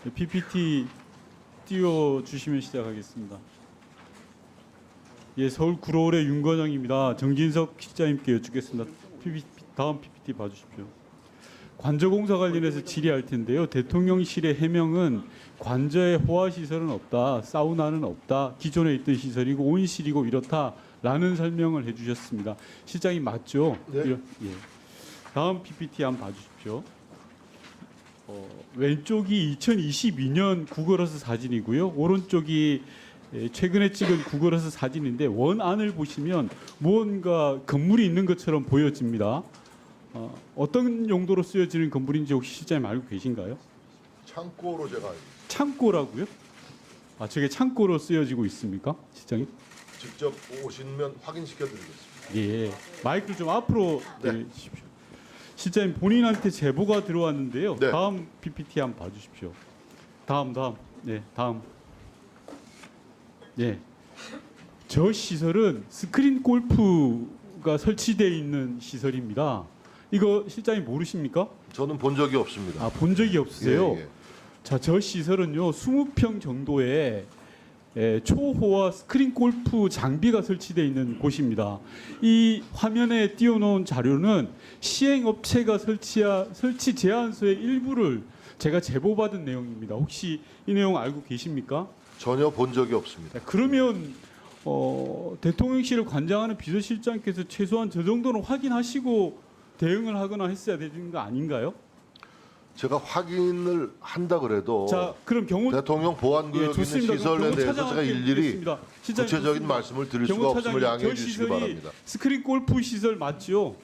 PPT 띄워주시면 시작하겠습니다. 예, 서울 구로울의 윤건영입니다. 정진석 실장님께 여쭙겠습니다. 다음 PPT 봐주십시오. 관저공사 관련해서 질의할 텐데요. 대통령실의 해명은 관저에 호화시설은 없다, 사우나는 없다, 기존에 있던 시설이고 온실이고 이렇다라는 설명을 해주셨습니다. 실장님 맞죠? 네. 예. 다음 PPT 한번 봐주십시오. 왼쪽이 2022년 구글어스 사진이고요. 오른쪽이 최근에 찍은 구글어스 사진인데 원안을 보시면 무언가 건물이 있는 것처럼 보여집니다. 어떤 용도로 쓰여지는 건물인지 혹시 실장님 알고 계신가요? 창고로 제가 알고 있습니다. 창고라고요? 아, 저게 창고로 쓰여지고 있습니까, 실장님? 직접 오시면 확인시켜 드리겠습니다. 예. 마이크를 좀 앞으로 네. 내주십시오. 실장님 본인한테 제보가 들어왔는데요. 네. 다음 PPT 한번 봐주십시오. 다음. 네, 다음. 네. 저 시설은 스크린 골프가 설치되어 있는 시설입니다. 이거 실장님 모르십니까? 저는 본 적이 없습니다. 아, 본 적이 없으세요? 예, 예. 자, 저 시설은요 20평 정도의 초호화 스크린 골프 장비가 설치되어 있는 곳입니다. 이 화면에 띄워놓은 자료는 시행업체가 설치 제안서의 일부를 제가 제보받은 내용입니다. 혹시 이 내용 알고 계십니까? 전혀 본 적이 없습니다. 자, 그러면 대통령실을 관장하는 비서실장께서 최소한 저 정도는 확인하시고 대응을 하거나 했어야 되는 거 아닌가요? 제가 확인을 한다 그래도 자, 그럼 대통령 보안구역에 있는 좋습니다. 시설에 대해서 제가 경호차장한테 일일이 묻겠습니다. 실장님, 구체적인 좋습니다. 말씀을 드릴 수가 없음을 경호차장님, 양해해 저 주시기 시설이 바랍니다. 스크린 골프 시설 맞죠?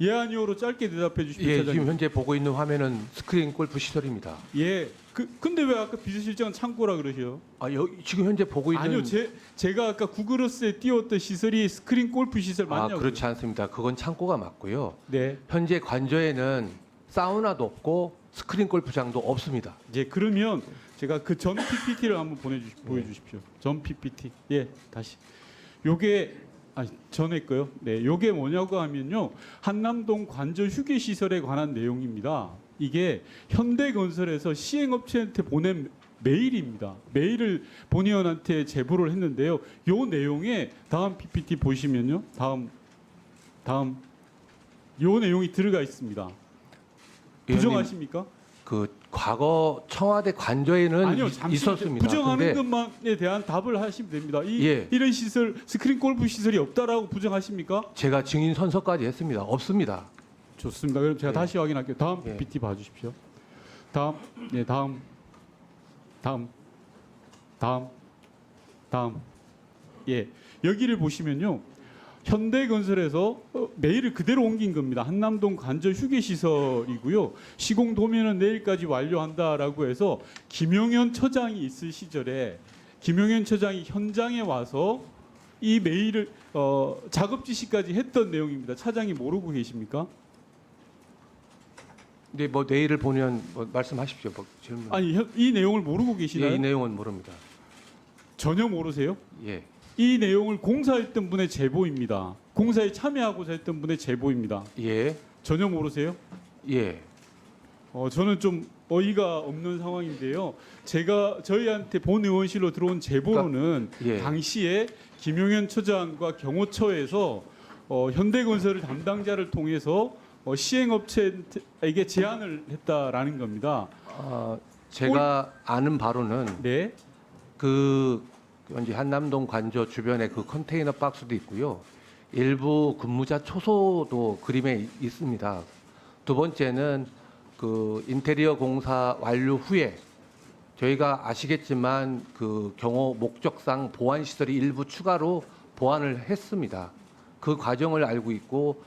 예 아니오로 짧게 대답해 주십시오. 예, 차장님. 지금 현재 보고 있는 화면은 스크린 골프 시설입니다. 예. 근데 왜 아까 비서실장은 창고라 그러셔? 지금 현재 보고 있는 아니요. 제가 아까 구글어스에 띄웠던 시설이 스크린 골프 시설 맞냐고요? 그렇지 않습니다. 그건 창고가 맞고요. 네. 현재 관저에는 사우나도 없고 스크린 골프장도 없습니다. 예, 그러면 제가 그 전 PPT를 한번 보여주십시오. 전 PPT. 예, 다시. 요게 전에 거요. 네, 요게 뭐냐고 하면요, 한남동 관저 휴게 시설에 관한 내용입니다. 이게 현대건설에서 시행업체한테 보낸 메일입니다. 메일을 본의원한테 제보를 했는데요. 요 내용에 다음 PPT 보시면요, 다음 요 내용이 들어가 있습니다. 부정하십니까? 그 과거 청와대 관저에는 아니요, 잠시 있었습니다. 부정하는 근데 것만에 대한 답을 하시면 됩니다. 예. 이런 시설, 스크린 골프 시설이 없다라고 부정하십니까? 제가 증인 선서까지 했습니다. 없습니다. 좋습니다. 그럼 제가 예. 다시 확인할게요. 다음 예. PPT 봐주십시오. 다음. 예, 여기를 보시면요, 현대건설에서 메일을 그대로 옮긴 겁니다. 한남동 관저 휴게시설이고요. 시공 도면은 내일까지 완료한다라고 해서 김용현 처장이 있을 시절에 김용현 처장이 현장에 와서 이 메일을 작업 지시까지 했던 내용입니다. 차장이 모르고 계십니까? 근데 뭐 내일을 보면 말씀하십시오. 질문. 아니, 이 내용을 모르고 계시나요? 이 내용은 모릅니다. 전혀 모르세요? 예. 이 내용을 공사했던 분의 제보입니다. 공사에 참여하고자 했던 분의 제보입니다. 예. 전혀 모르세요? 예. 저는 좀 어이가 없는 상황인데요. 저희한테 본 의원실로 들어온 제보로는 예. 당시에 김용현 처장과 경호처에서 현대건설 담당자를 통해서 시행업체에게 제안을 했다라는 겁니다. 제가 아는 바로는 네. 현재 한남동 관저 주변에 그 컨테이너 박스도 있고요. 일부 근무자 초소도 그림에 있습니다. 두 번째는 그 인테리어 공사 완료 후에 저희가 아시겠지만 그 경호 목적상 보안 시설이 일부 추가로 보완을 했습니다. 그 과정을 알고 있고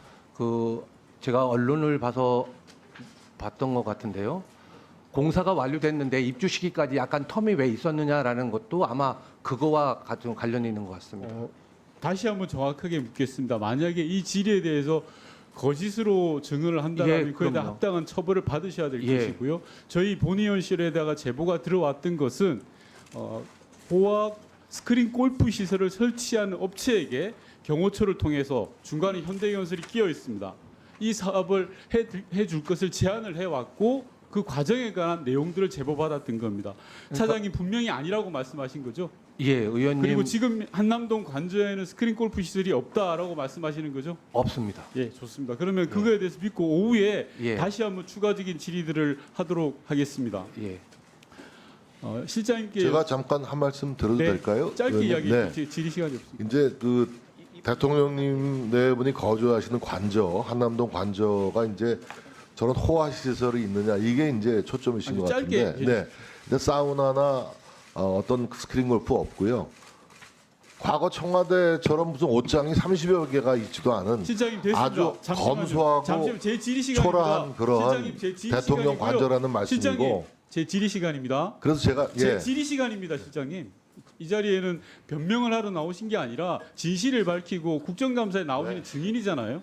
제가 언론을 봤던 것 같은데요. 공사가 완료됐는데 입주 시기까지 약간 텀이 왜 있었느냐라는 것도 아마 그거와 좀 관련이 있는 것 같습니다. 다시 한번 정확하게 묻겠습니다. 만약에 이 질의에 대해서 거짓으로 증언을 한다면 예, 그에 대한 그럼요. 합당한 처벌을 받으셔야 될 예. 것이고요. 저희 본의원실에다가 제보가 들어왔던 것은 호학 스크린 골프 시설을 설치하는 업체에게 경호처를 통해서 중간에 현대건설이 끼어 있습니다. 이 사업을 해줄 것을 제안을 해왔고 그 과정에 관한 내용들을 제보받았던 겁니다. 차장님 분명히 아니라고 말씀하신 거죠? 예, 의원님 그리고 지금 한남동 관저에는 스크린 골프 시설이 없다라고 말씀하시는 거죠? 없습니다. 예, 좋습니다. 그러면 그거에 대해서 믿고 오후에 예. 다시 한번 추가적인 질의들을 하도록 하겠습니다. 예. 실장님께 제가 잠깐 한 말씀 드려도 네, 될까요? 짧게 의원님? 이야기해 네. 주세요. 질의 시간이 없습니다. 이제 그 대통령님 네 분이 거주하시는 관저, 한남동 관저가 이제 저런 호화 시설이 있느냐 이게 이제 초점이신 아니, 것 짧게 같은데. 네. 근데 사우나나 어떤 스크린 골프 없고요. 과거 청와대처럼 무슨 옷장이 30여 개가 있지도 않은 실장님 됐습니다. 아주 잠시만요. 검소하고 잠시만 제 질의 시간입니다. 초라한 그러한 실장님, 제 질의 대통령 시간이고요. 관저라는 실장님, 말씀이고. 제 질의 시간입니다. 그래서 제가 제 예. 질의 시간입니다, 실장님. 이 자리에는 변명을 하러 나오신 게 아니라 진실을 밝히고 국정감사에 나오시는 증인이잖아요.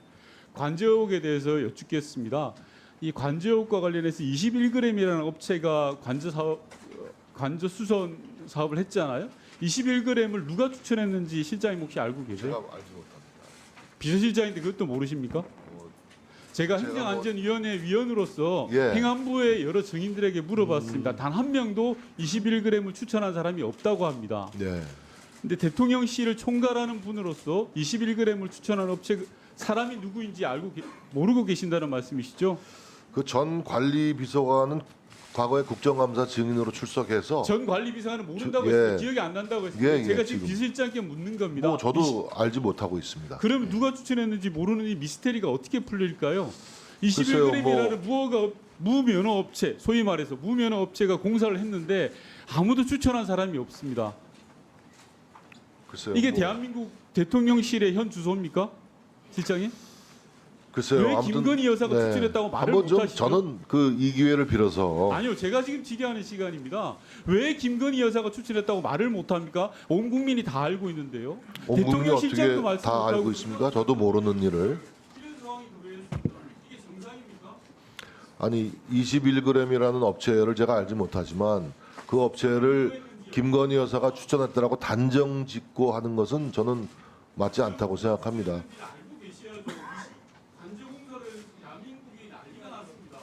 관저옥에 대해서 여쭙겠습니다. 이 관저옥과 관련해서 21g이라는 업체가 관저 수선 사업을 했잖아요. 21g을 누가 추천했는지 실장님 혹시 알고 계세요? 제가 알지 못합니다. 비서실장인데 그것도 모르십니까? 제가 행정안전위원회 위원으로서 예. 행안부의 여러 증인들에게 물어봤습니다. 단 한 명도 21g을 추천한 사람이 없다고 합니다. 네. 근데 대통령실을 총괄하는 분으로서 21g을 추천한 업체 사람이 누구인지 모르고 계신다는 말씀이시죠? 그 전 관리 비서관은 과거에 국정감사 증인으로 출석해서 전 관리비서관은 모른다고 예. 했어요. 기억이 안 난다고 했어요. 예, 예, 제가 지금 지금. 비서실장께 묻는 겁니다. 뭐 저도 알지 못하고 있습니다. 그럼 누가 추천했는지 모르는 이 미스테리가 어떻게 풀릴까요? 글쎄요, 21g이라는 무면허 업체, 소위 말해서 무면허 업체가 공사를 했는데 아무도 추천한 사람이 없습니다. 글쎄요. 이게 뭐, 대한민국 대통령실의 현 주소입니까, 실장님? 글쎄요. 왜 아무튼 김건희 여사가 네. 추천했다고 말을 한번 좀 못하시죠? 저는 그 이 기회를 빌어서 아니요, 제가 지금 질의하는 시간입니다. 왜 김건희 여사가 추천했다고 말을 못합니까? 온 국민이 다 알고 있는데요. 온 국민이 어떻게 실장도 말씀 다 못하고 알고 있습니까? 저도 모르는 일을. 이런 상황이 왜 이게 정상입니까? 아니 21g이라는 업체를 제가 알지 못하지만 그 업체를 김건희 여사가 추천했다라고 단정 짓고 하는 것은 저는 맞지 않다고 생각합니다. 알고 계셔야죠. 관저공사를 해서 대한민국이 난리가 났습니다.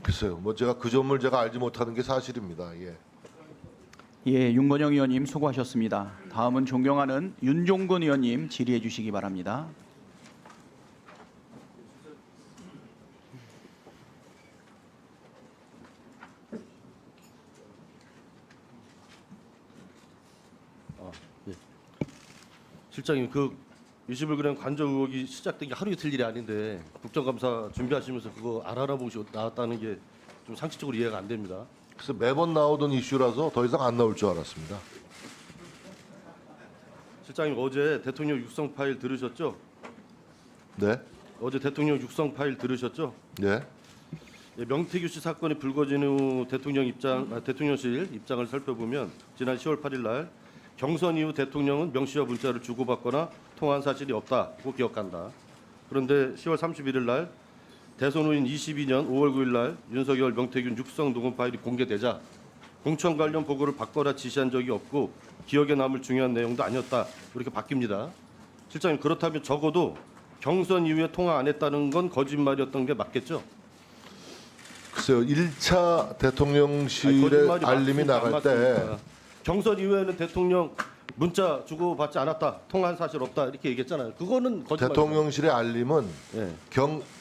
글쎄요. 뭐 제가 그 점을 제가 알지 못하는 게 사실입니다. 예. 예, 윤건영 의원님 수고하셨습니다. 다음은 존경하는 윤종근 의원님 질의해 주시기 바랍니다. 실장님, 그 21g 관저 의혹이 시작된 게 하루 이틀 일이 아닌데 국정감사 준비하시면서 그거 알아보시 나왔다는 게 좀 상식적으로 이해가 안 됩니다. 그래서 매번 나오던 이슈라서 더 이상 안 나올 줄 알았습니다. 실장님, 어제 대통령 육성 파일 들으셨죠? 네. 어제 대통령 육성 파일 들으셨죠? 네. 예, 명태규 씨 사건이 불거진 후 대통령실 입장을 살펴보면 지난 10월 8일 날 경선 이후 대통령은 명 씨와 문자를 주고받거나 통화한 사실이 없다고 기억한다. 그런데 10월 31일 날 대선 후인 22년 5월 9일 날 윤석열 명태균 육성 녹음 파일이 공개되자 공천 관련 보고를 받거나 지시한 적이 없고 기억에 남을 중요한 내용도 아니었다. 이렇게 바뀝니다. 실장님, 그렇다면 적어도 경선 이후에 통화 안 했다는 건 거짓말이었던 게 맞겠죠? 글쎄요. 1차 아니, 대통령실에 거짓말이 알림이 맞습니까? 나갈 안 때 맞습니까? 경선 이후에는 대통령 문자 주고 받지 않았다, 통화한 사실 없다 이렇게 얘기했잖아요. 그거는 거짓말. 대통령실의 알림은 예.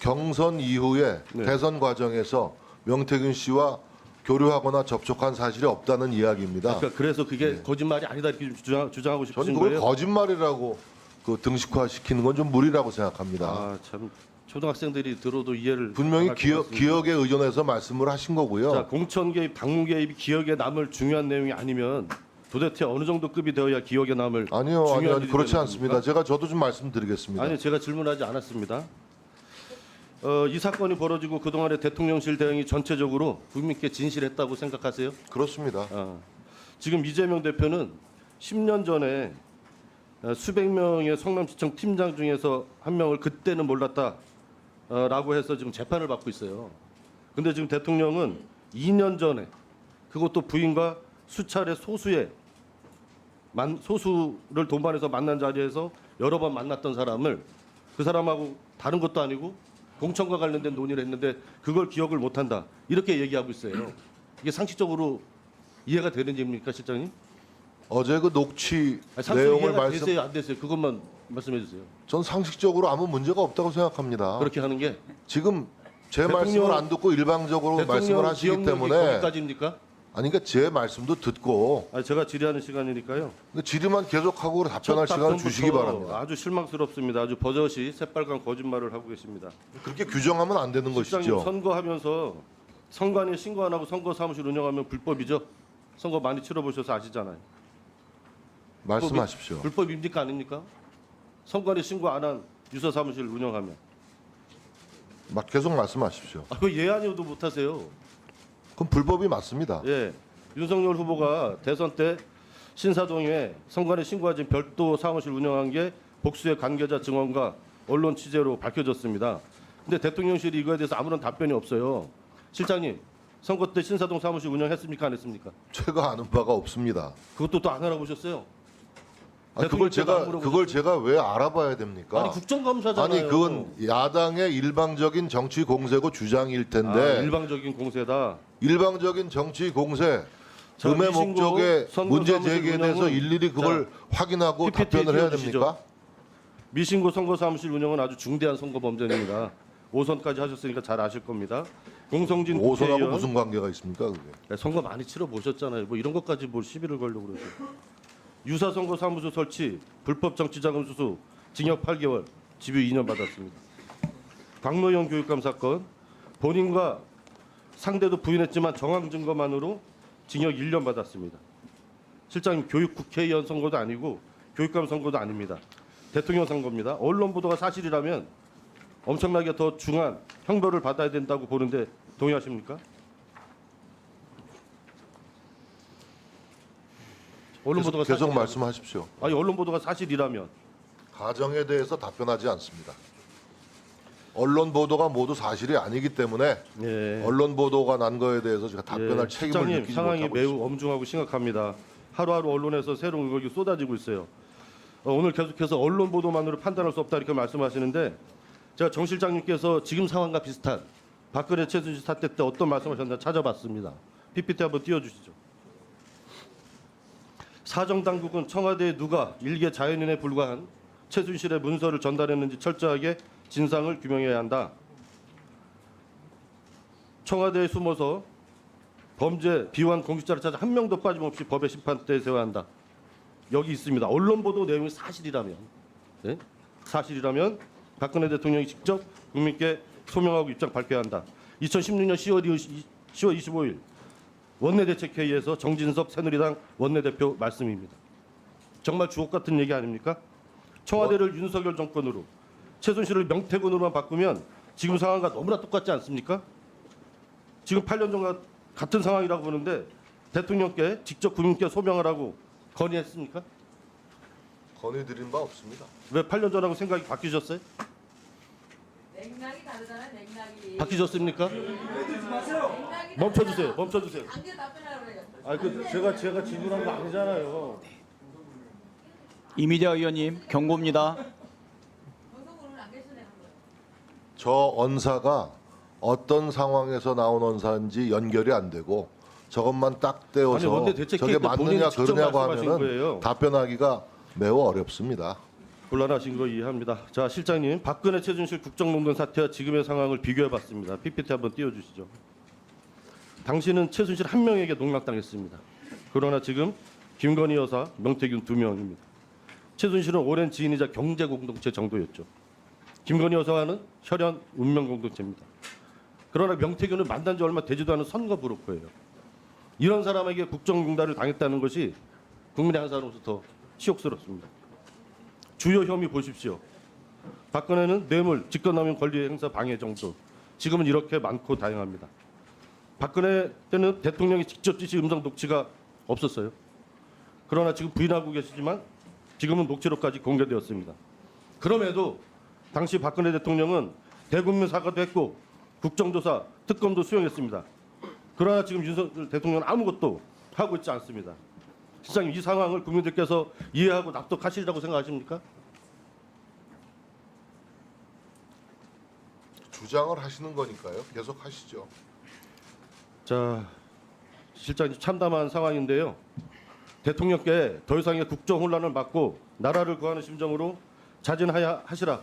경선 이후에 네. 대선 과정에서 명태균 씨와 교류하거나 접촉한 사실이 없다는 이야기입니다. 그러니까 그래서 그게 거짓말이 아니다 이렇게 주장하고 저는 싶으신 그걸 거예요? 거짓말이라고 그 등식화시키는 건 좀 무리라고 생각합니다. 아, 참 초등학생들이 들어도 이해를 분명히 못할 것 같습니다. 기억에 의존해서 말씀을 하신 거고요. 자, 공천 개입, 당무 개입이 기억에 남을 중요한 내용이 아니면 도대체 어느 정도 급이 되어야 기억에 남을 아니요, 중요한 일이 그렇지 되는 않습니다. 겁니까? 저도 좀 말씀드리겠습니다. 아니, 제가 질문하지 않았습니다. 이 사건이 벌어지고 그동안의 대통령실 대응이 전체적으로 국민께 진실했다고 생각하세요? 그렇습니다. 지금 이재명 대표는 10년 전에 수백 명의 성남시청 팀장 중에서 한 명을 그때는 몰랐다라고 해서 지금 재판을 받고 있어요. 근데 지금 대통령은 2년 전에 그것도 부인과 수차례 소수를 동반해서 만난 자리에서 여러 번 만났던 사람을 그 사람하고 다른 것도 아니고 공천과 관련된 논의를 했는데 그걸 기억을 못한다. 이렇게 얘기하고 있어요. 이게 상식적으로 이해가 되는 얘기입니까, 실장님? 어제 그 녹취 아니, 상식적으로 내용을 이해가 말씀, 되세요, 안 되세요? 그것만 말씀해 주세요. 전 상식적으로 아무 문제가 없다고 생각합니다. 그렇게 하는 게 지금 제 대통령- 말씀을 안 듣고 일방적으로 말씀을 대통령 하시기 기억력이 때문에 거기까지입니까? 아니 그러니까 제 말씀도 듣고 아니, 제가 질의하는 시간이니까요. 질의만 계속하고 답변할 시간을 주시기 바랍니다. 아주 실망스럽습니다. 아주 버젓이 새빨간 거짓말을 하고 계십니다. 그렇게 규정하면 안 되는 실장님 것이죠. 선거하면서 선관위 신고 안 하고 선거 사무실 운영하면 불법이죠. 선거 많이 치러보셔서 아시잖아요. 말씀하십시오. 불법입니까 아닙니까? 선관위 신고 안 한 유서 사무실 운영하면 계속 말씀하십시오. 그 예안이어도 못하세요. 그럼 불법이 맞습니다. 예, 윤석열 후보가 대선 때 신사동에 선관위 신고하지 별도 사무실 운영한 게 복수의 관계자 증언과 언론 취재로 밝혀졌습니다. 근데 대통령실이 이거에 대해서 아무런 답변이 없어요. 실장님, 선거 때 신사동 사무실 운영했습니까 안 했습니까? 제가 아는 바가 없습니다. 그것도 또 안 알아보셨어요? 그걸 제가 왜 알아봐야 됩니까? 아니 국정감사잖아요. 아니 그건 야당의 일방적인 정치 공세고 주장일 텐데 일방적인 공세다. 일방적인 정치 공세 자, 음의 미신고 목적에 선거 문제 사무실 제기에 대해서 운영은 일일이 그걸 확인하고 PPT 답변을 해야 띄워주시죠. 됩니까? 미신고 선거 사무실 운영은 아주 중대한 선거 범죄입니다. 5선까지 하셨으니까 잘 아실 겁니다. 공성진 오선하고 국회의원 무슨 관계가 있습니까? 그게? 선거 많이 치러 보셨잖아요. 뭐 이런 것까지 뭘 시비를 걸려고 그러죠. 유사 선거 사무소 설치, 불법 정치 자금 수수, 징역 8개월, 집유 2년 받았습니다. 강노영 교육감 사건, 본인과 상대도 부인했지만 정황 증거만으로 징역 1년 받았습니다. 실장님 교육 국회의원 선거도 아니고 교육감 선거도 아닙니다. 대통령 선거입니다. 언론 보도가 사실이라면 엄청나게 더 중한 형벌을 받아야 된다고 보는데 동의하십니까? 언론 보도가 계속 사실이라면- 말씀하십시오. 아니 언론 보도가 사실이라면 가정에 대해서 답변하지 않습니다. 언론 보도가 모두 사실이 아니기 때문에 예. 언론 보도가 난 거에 대해서 제가 답변할 예, 책임을 실장님 느끼지 상황이 못하고 매우 있습니다. 엄중하고 심각합니다. 하루하루 언론에서 새로운 의혹이 쏟아지고 있어요. 오늘 계속해서 언론 보도만으로 판단할 수 없다 이렇게 말씀하시는데 제가 정 실장님께서 지금 상황과 비슷한 박근혜 최순실 사태 때 어떤 말씀하셨나 찾아봤습니다. PPT 한번 띄워주시죠. 사정당국은 청와대에 누가 일개 자연인에 불과한 최순실의 문서를 전달했는지 철저하게 진상을 규명해야 한다. 청와대에 숨어서 범죄 비환 공직자를 찾아 한 명도 빠짐없이 법의 심판대에 세워야 한다. 여기 있습니다. 언론 보도 내용이 사실이라면, 네? 사실이라면 박근혜 대통령이 직접 국민께 소명하고 입장 밝혀야 한다. 2016년 10월 25일 원내대책회의에서 정진석 새누리당 원내대표 말씀입니다. 정말 주옥 같은 얘기 아닙니까? 청와대를 윤석열 정권으로 최순실을 명태군으로만 바꾸면 지금 상황과 너무나 똑같지 않습니까? 지금 8년 전과 같은 상황이라고 보는데 대통령께 직접 국민께 소명하라고 건의했습니까? 건의드린 바 없습니다. 왜 8년 전하고 생각이 바뀌셨어요? 맥락이 다르잖아요. 맥락이. 바뀌셨습니까? 맥락이 멈춰주세요. 다르잖아요. 멈춰주세요. 강제 답변하라고 그래요. 아, 제가 질문한 거 아니잖아요. 이미자 의원님 경고입니다. 방송으로는 안 계시네요. 저 언사가 어떤 상황에서 나온 언사인지 연결이 안 되고 저것만 딱 아니, 떼어서 원내대책 저게 회의 때 본인이 맞느냐 직접 그러냐고 말씀하신 하면은 거예요. 답변하기가 매우 어렵습니다. 곤란하신 거 이해합니다. 자, 실장님, 박근혜 최순실 국정농단 사태와 지금의 상황을 비교해봤습니다. PPT 한번 띄워주시죠. 당신은 최순실 한 명에게 농락당했습니다. 그러나 지금 김건희 여사, 명태균 2명입니다. 최순실은 오랜 지인이자 경제 공동체 정도였죠. 김건희 여사와는 혈연 운명 공동체입니다. 그러나 명태균은 만난 지 얼마 되지도 않은 선거 브로커예요. 이런 사람에게 국정농단을 당했다는 것이 국민의 한 사람으로서 더 치욕스럽습니다. 주요 혐의 보십시오. 박근혜는 뇌물, 직권남용 권리 행사 방해 정도. 지금은 이렇게 많고 다양합니다. 박근혜 때는 대통령이 직접 지시 음성 녹취가 없었어요. 그러나 지금 부인하고 계시지만 지금은 녹취록까지 공개되었습니다. 그럼에도 당시 박근혜 대통령은 대국민 사과도 했고 국정조사, 특검도 수용했습니다. 그러나 지금 윤석열 대통령은 아무것도 하고 있지 않습니다. 실장님, 이 상황을 국민들께서 이해하고 납득하시리라고 생각하십니까? 주장을 하시는 거니까요. 계속 하시죠. 자, 실장님 참담한 상황인데요. 대통령께 더 이상의 국정 혼란을 막고 나라를 구하는 심정으로 자진하시라.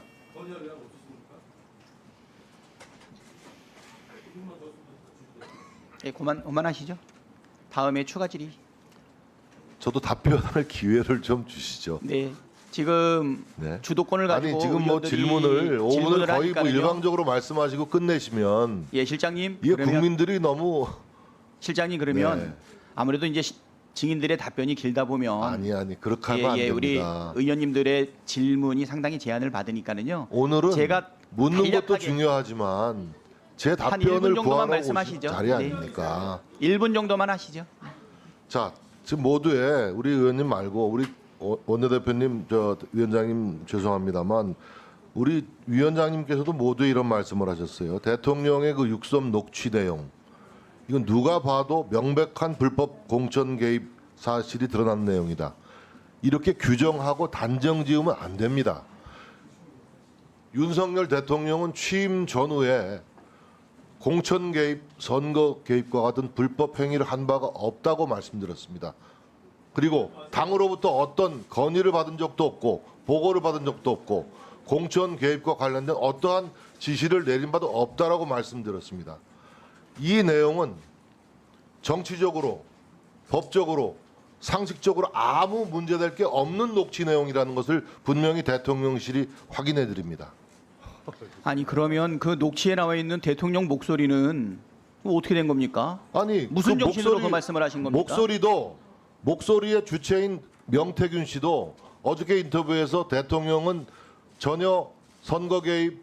예, 그만하시죠. 다음에 추가 질의. 저도 답변할 기회를 좀 주시죠. 네. 지금 네. 주도권을 가지고 아니 지금 뭐 의원들이 질문을 5분을 거의 뭐 하니까는요. 일방적으로 말씀하시고 끝내시면 예, 실장님. 이게 그러면 국민들이 너무 실장님 그러면 네. 아무래도 이제 증인들의 답변이 길다 보면 아니 그렇게 하면 안 우리 됩니다. 의원님들의 질문이 상당히 제한을 받으니까는요. 오늘은 제가 묻는 것도 간략하게 중요하지만 제 한 답변을 1분 정도만 구하러 오신 말씀하시죠. 자리 네. 아닙니까? 1분 정도만 하시죠. 자, 지금 모두의 우리 의원님 말고 우리 원내대표님, 저 위원장님 죄송합니다만 우리 위원장님께서도 모두 이런 말씀을 하셨어요. 대통령의 그 육섬 녹취 내용 이건 누가 봐도 명백한 불법 공천 개입 사실이 드러난 내용이다. 이렇게 규정하고 단정 지으면 안 됩니다. 윤석열 대통령은 취임 전후에 공천 개입, 선거 개입과 같은 불법 행위를 한 바가 없다고 말씀드렸습니다. 그리고 당으로부터 어떤 건의를 받은 적도 없고 보고를 받은 적도 없고 공천 개입과 관련된 어떠한 지시를 내린 바도 없다라고 말씀드렸습니다. 이 내용은 정치적으로, 법적으로, 상식적으로 아무 문제될 게 없는 녹취 내용이라는 것을 분명히 대통령실이 확인해 드립니다. 아니 그러면 그 녹취에 나와 있는 대통령 목소리는 어떻게 된 겁니까? 아니 무슨 그 정신으로 목소리- 그 말씀을 하신 겁니까? 목소리의 주체인 명태균 씨도 어저께 인터뷰에서 대통령은 전혀 선거 개입,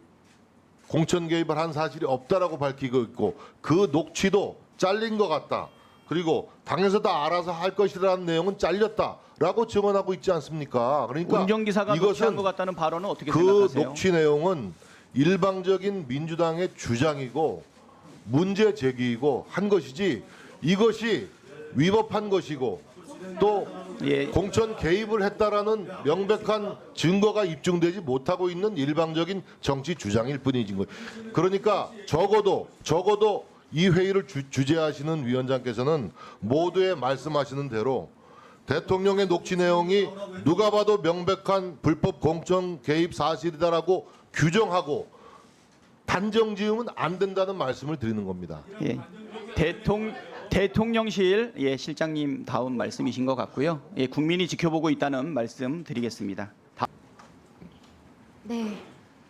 공천 개입을 한 사실이 없다라고 밝히고 있고 그 녹취도 잘린 것 같다. 그리고 당에서 다 알아서 할 것이라는 내용은 잘렸다라고 증언하고 있지 않습니까? 그러니까 운전기사가 녹취한 것 같다는 발언은 어떻게 그 생각하세요? 녹취 내용은 일방적인 민주당의 주장이고 문제 제기이고 한 것이지 이것이 위법한 것이고 또 예. 공천 개입을 했다라는 명백한 증거가 입증되지 못하고 있는 일방적인 정치 주장일 뿐이지 거예요. 그러니까 적어도 이 회의를 주재하시는 위원장께서는 모두의 말씀하시는 대로 대통령의 녹취 내용이 누가 봐도 명백한 불법 공천 개입 사실이다라고 규정하고 단정 지으면 안 된다는 말씀을 드리는 겁니다. 예. 대통령실 실장님 다운 말씀이신 것 같고요. 예, 국민이 지켜보고 있다는 말씀 드리겠습니다. 네,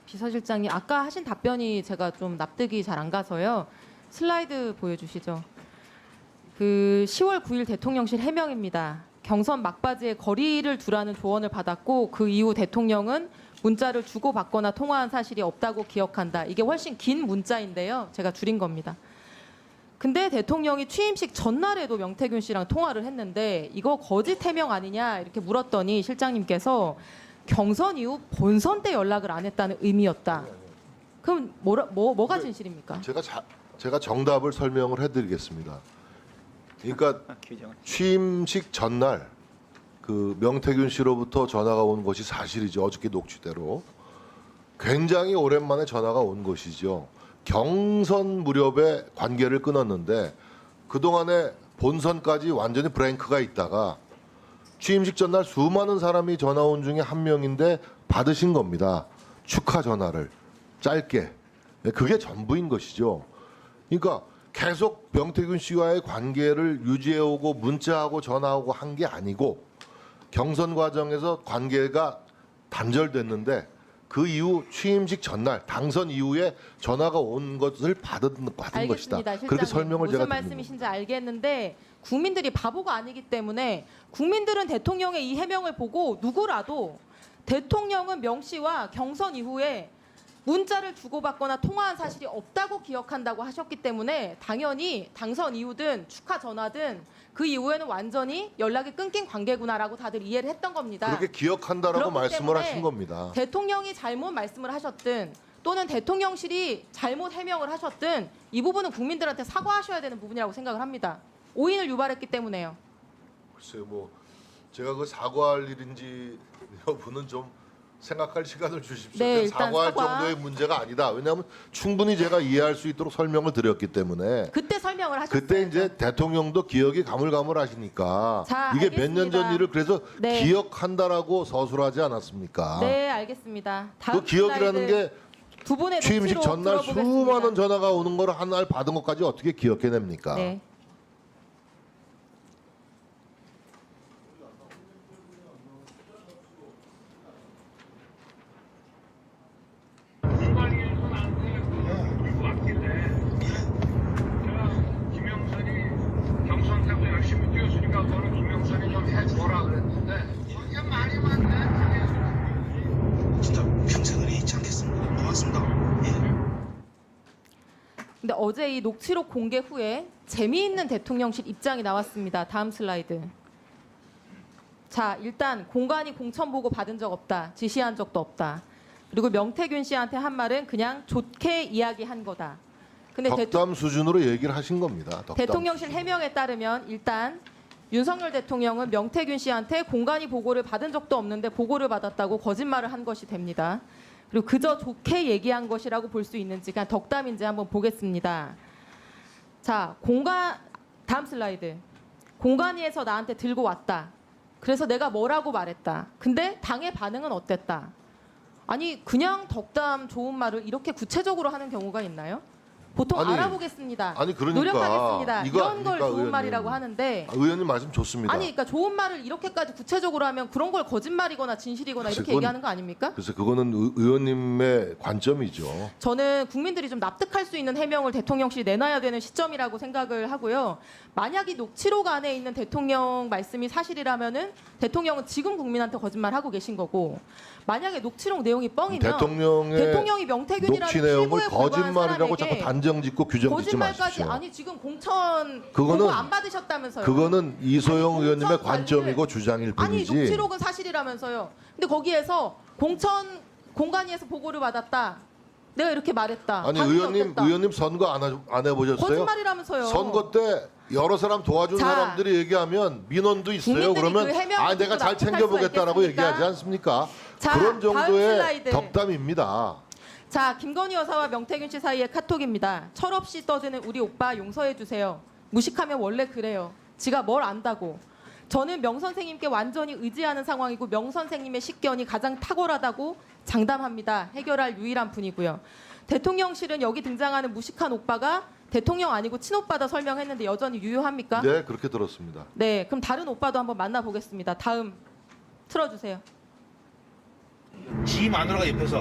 비서실장님 아까 하신 답변이 제가 좀 납득이 잘 안 가서요. 슬라이드 보여주시죠. 그 10월 9일 대통령실 해명입니다. 경선 막바지에 거리를 두라는 조언을 받았고 그 이후 대통령은 문자를 주고받거나 통화한 사실이 없다고 기억한다. 이게 훨씬 긴 문자인데요. 제가 줄인 겁니다. 근데 대통령이 취임식 전날에도 명태균 씨랑 통화를 했는데 이거 거짓 해명 아니냐 이렇게 물었더니 실장님께서 경선 이후 본선 때 연락을 안 했다는 의미였다. 그럼 뭐가 진실입니까? 제가 정답을 설명을 해드리겠습니다. 그러니까 취임식 전날 그 명태균 씨로부터 전화가 온 것이 사실이죠. 어저께 녹취대로 굉장히 오랜만에 전화가 온 것이죠. 경선 무렵에 관계를 끊었는데 그동안에 본선까지 완전히 브레이크가 있다가 취임식 전날 수많은 사람이 전화 온 중에 한 명인데 받으신 겁니다. 축하 전화를 짧게. 그게 전부인 것이죠. 그러니까 계속 명태균 씨와의 관계를 유지해오고 문자하고 전화하고 한 게 아니고 경선 과정에서 관계가 단절됐는데 그 이후 취임식 전날 당선 이후에 전화가 온 것을 받은 것이다. 알겠습니다. 실장님. 그렇게 설명을 무슨 제가 드립니다. 말씀이신지 알겠는데 국민들이 바보가 아니기 때문에 국민들은 대통령의 이 해명을 보고 누구라도 대통령은 명 씨와 경선 이후에 문자를 주고받거나 통화한 사실이 없다고 기억한다고 하셨기 때문에 당연히 당선 이후든 축하 전화든 그 이후에는 완전히 연락이 끊긴 관계구나라고 다들 이해를 했던 겁니다. 그렇게 기억한다라고 그렇기 말씀을 때문에 하신 겁니다. 대통령이 잘못 말씀을 하셨든 또는 대통령실이 잘못 해명을 하셨든 이 부분은 국민들한테 사과하셔야 되는 부분이라고 생각을 합니다. 오인을 유발했기 때문에요. 글쎄요, 뭐 제가 그 사과할 일인지 여부는 좀 생각할 시간을 주십시오. 네, 그냥 일단 사과할 사과. 정도의 문제가 아니다. 왜냐하면 충분히 제가 이해할 수 있도록 설명을 드렸기 때문에 그때 설명을 하셨어요. 그때 이제 대통령도 기억이 가물가물하시니까 자, 이게 몇 년 전 알겠습니다. 일을 그래서 네. 기억한다라고 서술하지 않았습니까? 네, 알겠습니다. 다음 그 기억이라는 슬라이드 게 두 분의 취임식 녹취록 전날 들어보겠습니다. 수많은 전화가 오는 걸 한 날 받은 것까지 어떻게 기억해냅니까? 네. 김영선이 경선때도 열심히 뛰었으니까 너는 김영선이 좀 해줘라 그랬는데 이게 말이 많네. 진짜 평생을 잊지 않겠습니다. 고맙습니다. 예. 근데 어제 이 녹취록 공개 후에 재미있는 대통령실 입장이 나왔습니다. 다음 슬라이드. 자, 일단 공관위 공천 보고 받은 적 없다. 지시한 적도 없다. 그리고 명태균 씨한테 한 말은 그냥 좋게 이야기한 거다. 근데 덕담 수준으로 얘기를 하신 겁니다. 덕담 대통령실 수준. 해명에 따르면 일단 윤석열 대통령은 명태균 씨한테 공관위 보고를 받은 적도 없는데 보고를 받았다고 거짓말을 한 것이 됩니다. 그리고 그저 좋게 얘기한 것이라고 볼 수 있는지 그냥 덕담인지 한번 보겠습니다. 자, 다음 슬라이드. 공관위에서 나한테 들고 왔다. 그래서 내가 뭐라고 말했다. 근데 당의 반응은 어땠다. 아니 그냥 덕담 좋은 말을 이렇게 구체적으로 하는 경우가 있나요? 보통 아니, 알아보겠습니다. 아니, 그러니까 노력하겠습니다. 이거 이런 걸 아닙니까, 좋은 의원님? 말이라고 하는데 의원님 말씀 좋습니다. 아니 그러니까 좋은 말을 이렇게까지 구체적으로 하면 그런 걸 거짓말이거나 진실이거나 글쎄, 이렇게 그건- 얘기하는 거 아닙니까? 그래서 그거는 의원님의 관점이죠. 저는 국민들이 좀 납득할 수 있는 해명을 대통령실이 내놔야 되는 시점이라고 생각을 하고요. 만약 이 녹취록 안에 있는 대통령 말씀이 사실이라면은 대통령은 지금 국민한테 거짓말하고 계신 거고 만약에 녹취록 내용이 뻥이면 대통령이 명태균이라는 녹취 내용을 피고에 불과한 거짓말이라고 사람에게 자꾸 단정짓고 규정짓지 거짓말까지 마십시오. 아니 지금 공천 그거는- 보고 안 받으셨다면서요. 그거는 이소영 아니, 의원님의 공천 관점이고 관리를- 주장일 아니 뿐이지. 녹취록은 사실이라면서요. 근데 거기에서 공관위에서 보고를 받았다. 내가 이렇게 말했다. 아니 반응이 의원님 어땠다. 의원님 선거 안 해보셨어요? 거짓말이라면서요. 선거 때 여러 사람 도와준 자, 사람들이 얘기하면 민원도 있어요. 국민들이 그러면 그 해명을 내가 잘 듣고 납득할 챙겨보겠다라고 수가 얘기하지 있겠습니까? 않습니까? 자, 그런 다음 정도의 슬라이드. 덕담입니다. 자, 김건희 여사와 명태균 씨 사이의 카톡입니다. 철없이 떠드는 우리 오빠 용서해 주세요. 무식하면 원래 그래요. 지가 뭘 안다고. 저는 명 선생님께 완전히 의지하는 상황이고 명 선생님의 식견이 가장 탁월하다고 장담합니다. 해결할 유일한 분이고요. 대통령실은 여기 등장하는 무식한 오빠가 대통령 아니고 친오빠다 설명했는데 여전히 유효합니까? 네, 그렇게 들었습니다. 네, 그럼 다른 오빠도 한번 만나보겠습니다. 다음 틀어주세요. 지 마누라가 옆에서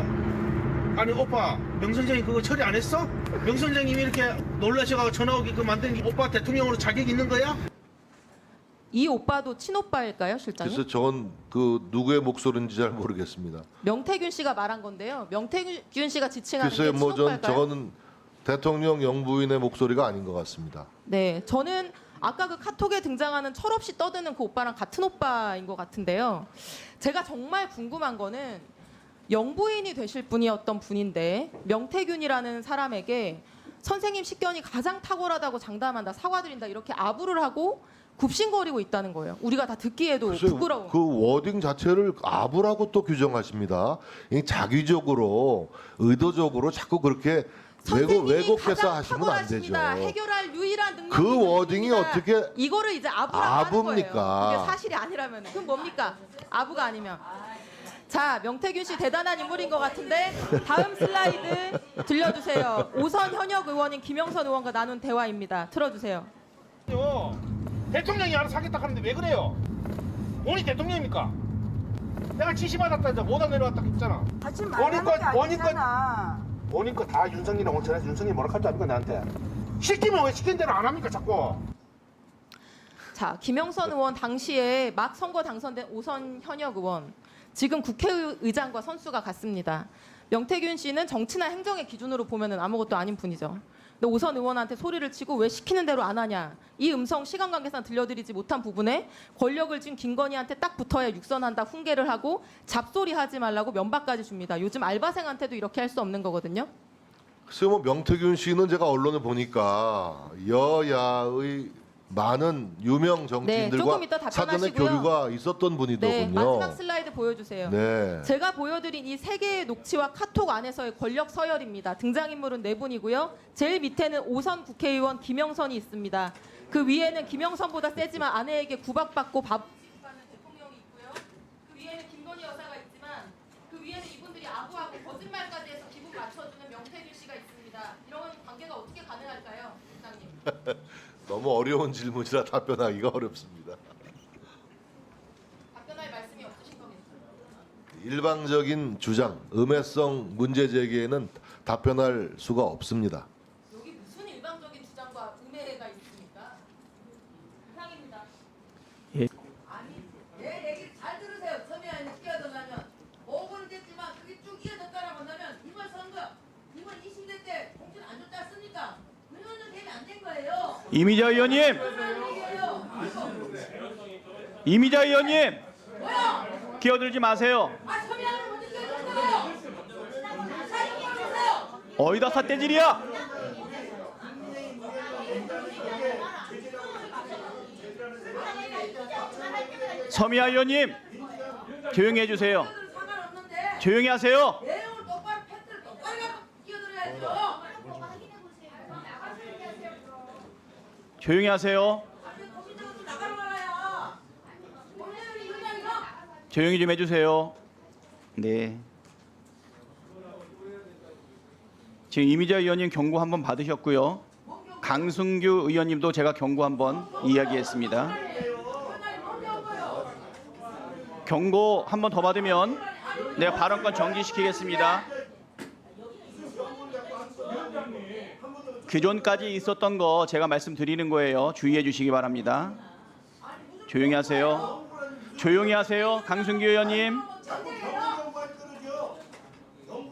아니 오빠 명 선생님 그거 처리 안 했어? 명 선생님이 이렇게 놀라셔가지고 전화 오게끔 만든 게 오빠 대통령으로 자격 있는 거야? 이 오빠도 친오빠일까요, 실장님? 그래서 저건 그 누구의 목소리인지 잘 모르겠습니다. 명태균 씨가 말한 건데요. 명태균 씨가 지칭하는 게 글쎄요, 뭐 친오빠일까요? 저거는 대통령 영부인의 목소리가 아닌 것 같습니다. 네, 저는 아까 그 카톡에 등장하는 철없이 떠드는 그 오빠랑 같은 오빠인 것 같은데요. 제가 정말 궁금한 거는 영부인이 되실 분이었던 분인데 명태균이라는 사람에게 선생님 식견이 가장 탁월하다고 장담한다, 사과드린다 이렇게 아부를 하고 굽신거리고 있다는 거예요. 우리가 다 듣기에도 글쎄요, 부끄러운. 그 워딩 자체를 아부라고 또 규정하십니다. 이 자기적으로 의도적으로 자꾸 그렇게 선생님이 왜곡해서 가장 하시면 안 되죠. 탁월하십니다. 해결할 유일한 능력이 그 워딩이 있습니다. 어떻게 이거를 이제 아부라고 하는 거예요. 아부입니까? 그게 사실이 아니라면 그럼 뭡니까? 아부가 아니면. 자, 명태균 씨 대단한 인물인 것 같은데 다음 슬라이드 들려주세요. 오선 현역 의원인 김영선 의원과 나눈 대화입니다. 틀어주세요. 대통령이 알아서 하겠다 하는데 왜 그래요? 원이 대통령입니까? 내가 지시받았다 이제 못안 내려왔다 했잖아. 하지 원인 거다 윤석열이랑 원천해서 윤석열이 뭐라 할줄 아닙니까 나한테? 시키면 왜 시킨 대로 안 합니까 자꾸? 자, 김영선 의원 당시에 막 선거 당선된 오선 현역 의원, 지금 국회의장과 선수가 같습니다. 명태균 씨는 정치나 행정의 기준으로 보면은 아무것도 아닌 분이죠. 근데 오선 의원한테 소리를 치고 왜 시키는 대로 안 하냐. 이 음성 시간 관계상 들려드리지 못한 부분에 권력을 쥔 김건희한테 딱 붙어야 육선한다 훈계를 하고 잡소리하지 말라고 면박까지 줍니다. 요즘 알바생한테도 이렇게 할 수 없는 거거든요. 글쎄요, 뭐 명태균 씨는 제가 언론에 보니까 여야의 많은 유명 정치인들과 조금 이따 사전에 답변하시고요. 교류가 있었던 네, 분이더군요. 마지막 슬라이드 보여주세요. 네. 제가 보여드린 이 세 개의 녹취와 카톡 안에서의 권력 서열입니다. 등장인물은 네 분이고요. 제일 밑에는 5선 국회의원 김영선이 있습니다. 그 위에는 김영선보다 세지만 아내에게 구박받고 밥 지급하는 대통령이 있고요. 그 위에는 김건희 여사가 있지만 그 위에는 이분들이 아부하고 거짓말까지 해서 기분 맞춰주는 명태균 씨가 있습니다. 이런 관계가 어떻게 가능할까요, 부장님? 너무 어려운 질문이라 답변하기가 어렵습니다. 답변할 말씀이 없으신 거겠죠? 일방적인 주장, 음해성 문제 제기에는 답변할 수가 없습니다. 여기 무슨 일방적인 주장과 음해가 있습니까? 이상입니다. 아니 내 얘기를 잘 들으세요. 서미아에 끼어들려면 5분 됐지만 그게 쭉 이어졌다라 본다면 이번 선거 이번 20대 때 공천 안 줬지 않습니까? 그거는 되면 안 된 거예요. 이미자 의원님, 이미자 의원님, 뭐야? 끼어들지 마세요. 아 서미아를 먼저 끼어들었어요. 잘 끼어들었어요. 어디다 삿대질이야? 서미아 의원님, 조용히 해주세요. 상관없는데 조용히 하세요. 내용을 똑바로 팩트를 똑바로 갖고 끼어들어야죠. 조용히 하세요. 앞에 거기서 나가러 말아야. 오늘 위원장이요. 조용히 좀 해주세요. 네. 지금 이미자 의원님 경고 한번 받으셨고요. 강승규 의원님도 제가 경고 한번 이야기했습니다. 경고 한번 더 받으면 내가 발언권 정지시키겠습니다. 기존까지 있었던 거 제가 말씀드리는 거예요. 주의해 주시기 바랍니다. 조용히 하세요. 조용히 하세요. 강승규 의원님.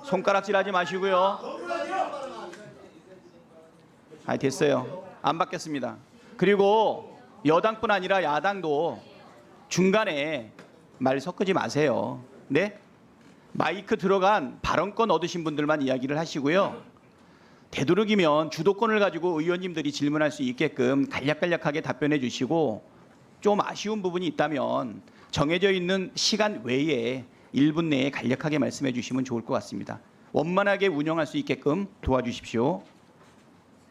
손가락질하지 마시고요. 아, 됐어요. 안 받겠습니다. 그리고 여당뿐 아니라 야당도 중간에 말 섞지 마세요. 네? 마이크 들어간 발언권 얻으신 분들만 이야기를 하시고요. 되도록이면 주도권을 가지고 의원님들이 질문할 수 있게끔 간략간략하게 답변해 주시고 좀 아쉬운 부분이 있다면 정해져 있는 시간 외에 1분 내에 간략하게 말씀해 주시면 좋을 것 같습니다. 원만하게 운영할 수 있게끔 도와주십시오.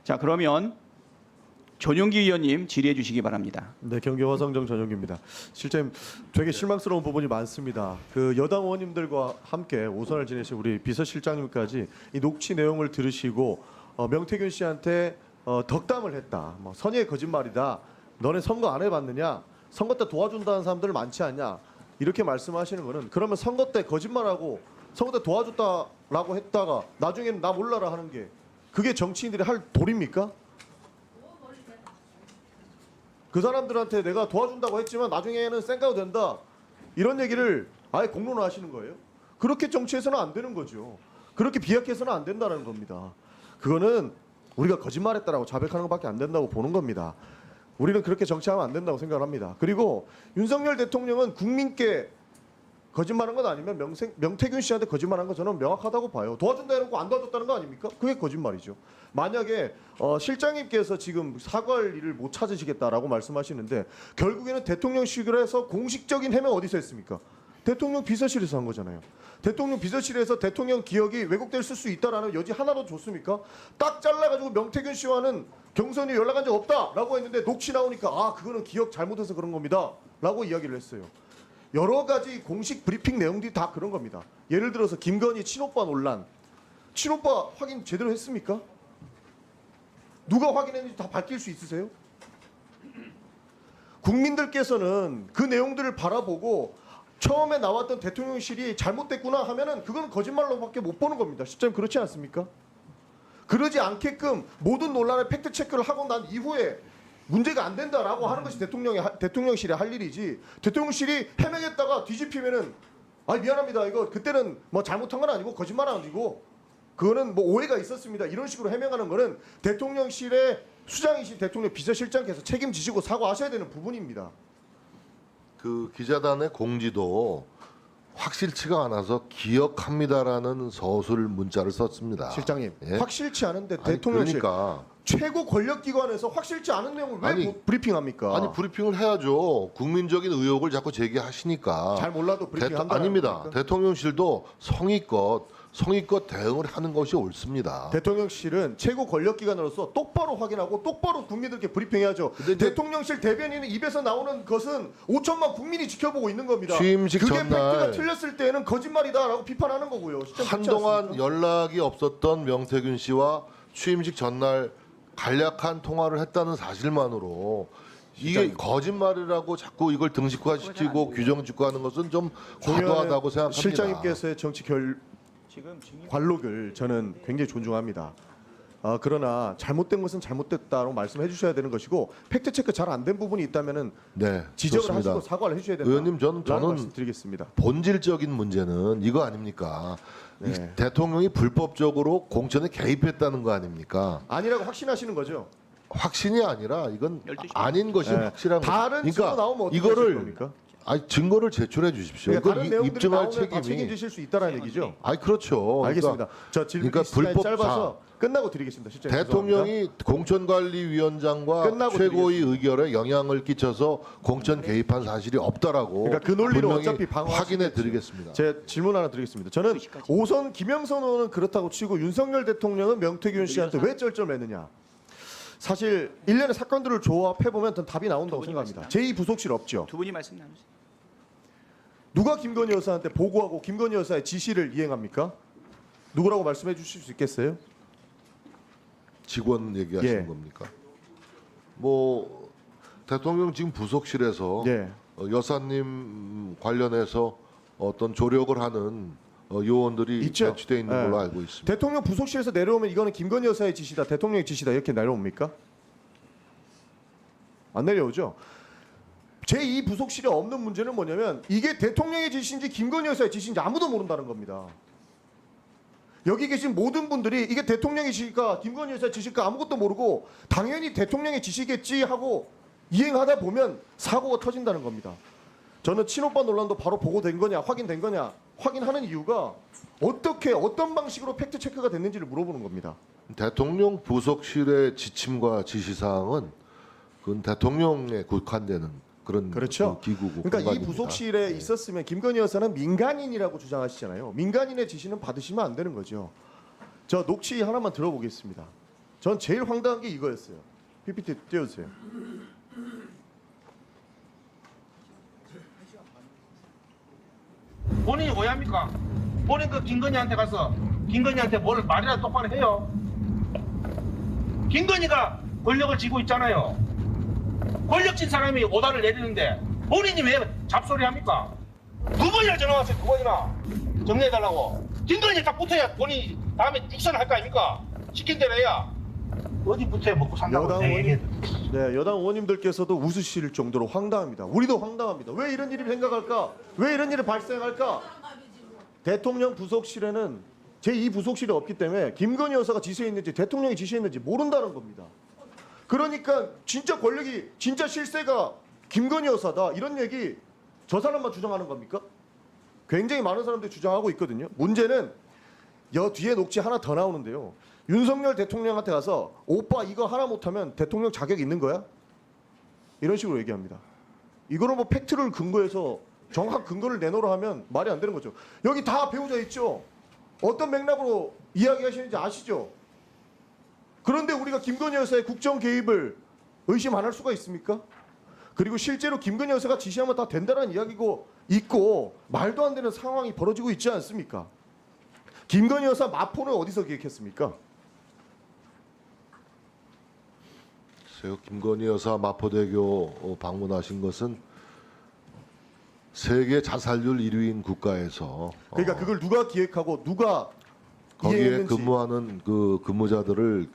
자, 그러면 전용기 의원님 질의해 주시기 바랍니다. 네, 경기 화성정 전용기입니다. 실제 되게 실망스러운 부분이 많습니다. 그 여당 의원님들과 함께 오선을 지내신 우리 비서실장님까지 이 녹취 내용을 들으시고 명태균 씨한테 덕담을 했다. 뭐 선의의 거짓말이다. 너네 선거 안 해봤느냐? 선거 때 도와준다는 사람들 많지 않냐? 이렇게 말씀하시는 거는 그러면 선거 때 거짓말하고 선거 때 도와줬다라고 했다가 나중에는 나 몰라라 하는 게 그게 정치인들이 할 도리입니까? 그 사람들한테 내가 도와준다고 했지만 나중에는 쌩까도 된다. 이런 얘기를 아예 공론화하시는 거예요. 그렇게 정치해서는 안 되는 거죠. 그렇게 비약해서는 안 된다는 겁니다. 그거는 우리가 거짓말했다라고 자백하는 것밖에 안 된다고 보는 겁니다. 우리는 그렇게 정치하면 안 된다고 생각을 합니다. 그리고 윤석열 대통령은 국민께 거짓말한 건 아니면 명태균 씨한테 거짓말한 건 저는 명확하다고 봐요. 도와준다 해놓고 안 도와줬다는 거 아닙니까? 그게 거짓말이죠. 만약에 실장님께서 지금 사과할 일을 못 찾으시겠다라고 말씀하시는데 결국에는 대통령실을 해서 공식적인 해명 어디서 했습니까? 대통령 비서실에서 한 거잖아요. 대통령 비서실에서 대통령 기억이 왜곡될 수 있다라는 여지 하나도 줬습니까? 딱 잘라가지고 명태균 씨와는 경선이 연락한 적 없다라고 했는데 녹취 나오니까 아 그거는 기억 잘못해서 그런 겁니다 라고 이야기를 했어요. 여러 가지 공식 브리핑 내용들이 다 그런 겁니다. 예를 들어서 김건희 친오빠 논란. 친오빠 확인 제대로 했습니까? 누가 확인했는지 다 밝힐 수 있으세요? 국민들께서는 그 내용들을 바라보고 처음에 나왔던 대통령실이 잘못됐구나 하면은 그건 거짓말로밖에 못 보는 겁니다. 실제로 그렇지 않습니까? 그러지 않게끔 모든 논란의 팩트 체크를 하고 난 이후에 문제가 안 된다라고 하는 것이 대통령실의 할 일이지. 대통령실이 해명했다가 뒤집히면은 아 미안합니다. 이거 그때는 뭐 잘못한 건 아니고 거짓말 아니고 그거는 뭐 오해가 있었습니다. 이런 식으로 해명하는 거는 대통령실의 수장이신 대통령 비서실장께서 책임지시고 사과하셔야 되는 부분입니다. 그 기자단의 공지도 확실치가 않아서 기억합니다라는 서술 문자를 썼습니다. 실장님 예? 확실치 않은데 아니, 대통령실 그러니까 최고 권력기관에서 확실치 않은 내용을 왜 아니, 브리핑합니까? 아니 브리핑을 해야죠. 국민적인 의혹을 자꾸 제기하시니까. 잘 몰라도 브리핑한다. 아닙니다. 대통령실도 성의껏 대응을 하는 것이 옳습니다. 대통령실은 최고 권력기관으로서 똑바로 확인하고 똑바로 국민들께 브리핑해야죠. 근데 이제 대통령실 대변인의 입에서 나오는 것은 5천만 국민이 지켜보고 있는 겁니다. 취임식 그게 전날 팩트가 틀렸을 때는 거짓말이다라고 비판하는 거고요. 진짜 그렇지 한동안 않습니까? 연락이 없었던 명태균 씨와 취임식 전날 간략한 통화를 했다는 사실만으로 이게 거짓말이라고 자꾸 이걸 등식화시키고 규정 짓고하는 것은 좀 과도하다고 생각합니다. 실장님께서의 정치 관록을 저는 굉장히 존중합니다. 그러나 잘못된 것은 잘못됐다고 말씀해 주셔야 되는 것이고 팩트 체크 잘 안 된 부분이 있다면은 네, 지적을 좋습니다. 하시고 사과를 해주셔야 된다. 의원님 저는 말씀드리겠습니다. 본질적인 문제는 이거 아닙니까? 이 네. 대통령이 불법적으로 공천에 개입했다는 거 아닙니까? 아니라고 확신하시는 거죠? 확신이 아니라 이건 12시 아닌 것이 네. 확실한 거죠. 다른 증거 나오면 어떻게 이거를 하실 겁니까? 증거를 제출해 주십시오. 그러니까 다른 이거 내용들이 입증할 나오면 다 책임이 책임지실 수 있다라는 얘기죠. 그렇죠. 알겠습니다. 저 질문 그러니까 시간이 불법 짧아서 끝나고 드리겠습니다. 실장님, 대통령이 공천관리위원장과 끝나고 최고의 의결에 영향을 끼쳐서 공천 개입한 사실이 없다라고 그러니까 그 논리로 분명히 어차피 방어하시겠죠. 확인해 드리겠습니다. 제 질문 하나 드리겠습니다. 저는 5선 김영선 의원은 그렇다고 치고 윤석열 대통령은 명태균 씨한테 왜 쩔쩔매느냐. 사실 일련의 사건들을 조합해 보면 답이 나온다고 생각합니다. 제2부속실 없죠. 두 분이 말씀 나누세요. 누가 김건희 여사한테 보고하고 김건희 여사의 지시를 이행합니까? 누구라고 말씀해 주실 수 있겠어요? 직원 얘기하시는 예. 겁니까? 뭐 대통령 지금 부속실에서 예. 여사님 관련해서 어떤 조력을 하는 요원들이 있죠. 배치되어 있는 예. 걸로 알고 있습니다. 대통령 부속실에서 내려오면 이거는 김건희 여사의 지시다, 대통령의 지시다 이렇게 내려옵니까? 안 내려오죠. 제2부속실에 없는 문제는 뭐냐면 이게 대통령의 지시인지 김건희 여사의 지시인지 아무도 모른다는 겁니다. 여기 계신 모든 분들이 이게 대통령의 지시일까 김건희 여사의 지시일까 아무것도 모르고 당연히 대통령의 지시겠지 하고 이행하다 보면 사고가 터진다는 겁니다. 저는 친오빠 논란도 바로 보고된 거냐 확인된 거냐 확인하는 이유가 어떻게 어떤 방식으로 팩트 체크가 됐는지를 물어보는 겁니다. 대통령 부속실의 지침과 지시사항은 그건 대통령에 국한되는 그런 그렇죠. 그 기구고 그러니까 이 공간입니다. 부속실에 네. 있었으면 김건희 여사는 민간인이라고 주장하시잖아요. 민간인의 지시는 받으시면 안 되는 거죠. 저 녹취 하나만 들어보겠습니다. 전 제일 황당한 게 이거였어요. PPT 띄워주세요. 본인이 오해합니까? 본인 그 김건희한테 가서 김건희한테 뭘 말이라도 똑바로 해요. 김건희가 권력을 쥐고 있잖아요. 권력진 사람이 오다를 내리는데 본인이 왜 잡소리 합니까? 두 번이나 전화 왔어요. 두 번이나 정리해달라고. 김건희 딱 붙어야 본인이 다음에 육선할 거 아닙니까? 시킨 대로 해야. 어디 붙어야 먹고 산다고. 여당 내 의원님, 얘기해도. 네, 여당 의원님들께서도 웃으실 정도로 황당합니다. 우리도 황당합니다. 왜 이런 일이 생각할까? 왜 이런 일이 발생할까? 대통령 부속실에는 제2부속실이 없기 때문에 김건희 여사가 지시했는지 대통령이 지시했는지 모른다는 겁니다. 그러니까 진짜 권력이 진짜 실세가 김건희 여사다 이런 얘기 저 사람만 주장하는 겁니까? 굉장히 많은 사람들이 주장하고 있거든요. 문제는 여 뒤에 녹취 하나 더 나오는데요. 윤석열 대통령한테 가서 오빠 이거 하나 못하면 대통령 자격 있는 거야? 이런 식으로 얘기합니다. 이거는 뭐 팩트를 근거해서 정확한 근거를 내놓으라 하면 말이 안 되는 거죠. 여기 다 배우자 있죠. 어떤 맥락으로 이야기하시는지 아시죠? 그런데 우리가 김건희 여사의 국정 개입을 의심 안 할 수가 있습니까? 그리고 실제로 김건희 여사가 지시하면 다 된다는 이야기고 있고 말도 안 되는 상황이 벌어지고 있지 않습니까? 김건희 여사 마포는 어디서 기획했습니까? 글쎄요, 김건희 여사 마포대교 방문하신 것은 세계 자살률 1위인 국가에서 그러니까 그걸 누가 기획하고 누가 거기에 이해했는지 근무하는 그 근무자들을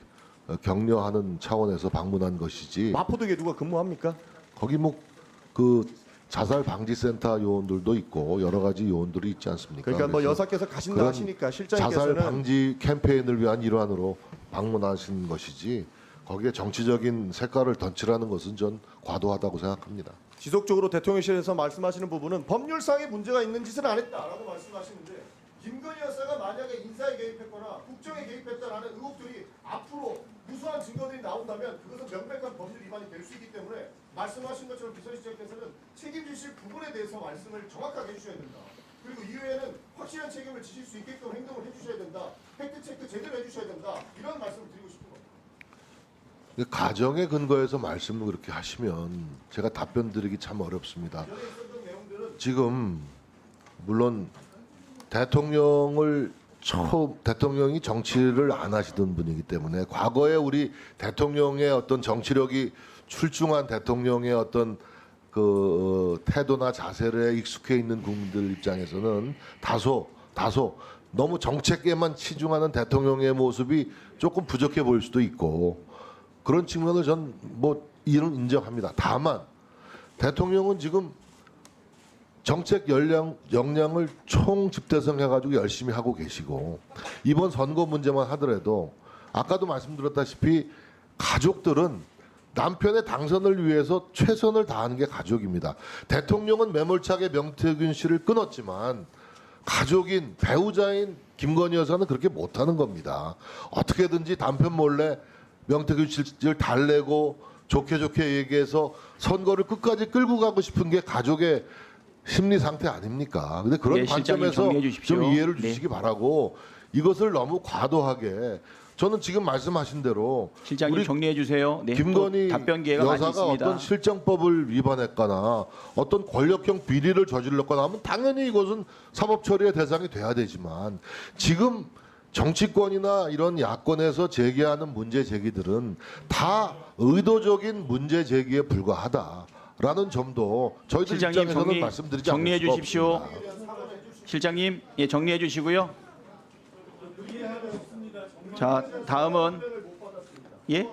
격려하는 차원에서 방문한 것이지. 마포대교에 누가 근무합니까? 거기 뭐 그 자살 방지 센터 요원들도 있고 여러 가지 요원들이 있지 않습니까? 그러니까 뭐 그래서 여사께서 가신다 그런 하시니까 자살 실장님께서는 방지 캠페인을 위한 일환으로 방문하신 것이지 거기에 정치적인 색깔을 덧칠하는 것은 전 과도하다고 생각합니다. 지속적으로 대통령실에서 말씀하시는 부분은 법률상의 문제가 있는 짓은 안 했다라고 말씀하시는데 김건희 여사가 만약에 인사에 개입했거나 국정에 개입했다라는 의혹들이 앞으로 구수한 증거들이 나온다면 그것은 명백한 법률 위반이 될 수 있기 때문에 말씀하신 것처럼 비서실장께서는 책임지실 부분에 대해서 말씀을 정확하게 해주셔야 된다. 그리고 이후에는 확실한 책임을 지실 수 있게끔 행동을 해주셔야 된다. 팩트 체크 제대로 해주셔야 된다. 이런 말씀을 드리고 싶은 겁니다. 가정에 근거해서 말씀을 그렇게 하시면 제가 답변 드리기 참 어렵습니다. 지금 물론 대통령이 정치를 안 하시던 분이기 때문에 과거에 우리 대통령의 어떤 정치력이 출중한 대통령의 어떤 그 태도나 자세에 익숙해 있는 국민들 입장에서는 다소 너무 정책에만 치중하는 대통령의 모습이 조금 부족해 보일 수도 있고 그런 측면을 전 뭐 이런 인정합니다. 다만 대통령은 지금 정책 역량을 총집대성해가지고 열심히 하고 계시고 이번 선거 문제만 하더라도 아까도 말씀드렸다시피 가족들은 남편의 당선을 위해서 최선을 다하는 게 가족입니다. 대통령은 매몰차게 명태균 씨를 끊었지만 가족인 배우자인 김건희 여사는 그렇게 못하는 겁니다. 어떻게든지 남편 몰래 명태균 씨를 달래고 좋게 얘기해서 선거를 끝까지 끌고 가고 싶은 게 가족의 심리 상태 아닙니까? 근데 그런 네, 실장님 관점에서 정리해 주십시오. 좀 이해를 네. 주시기 바라고 이것을 너무 과도하게 저는 지금 말씀하신 대로 실장님 우리 정리해 주세요. 네, 김건희 또 답변 기회가 많이 여사가 있습니다. 어떤 실정법을 위반했거나 어떤 권력형 비리를 저질렀거나 하면 당연히 이것은 사법 처리의 대상이 돼야 되지만 지금 정치권이나 이런 야권에서 제기하는 문제 제기들은 다 의도적인 문제 제기에 불과하다라는 점도 저희들 실장님 입장에서는 말씀드리지 정리해 않을 수가 주십시오. 없습니다. 실장님, 예, 정리해 주시고요. 자, 다음은 예?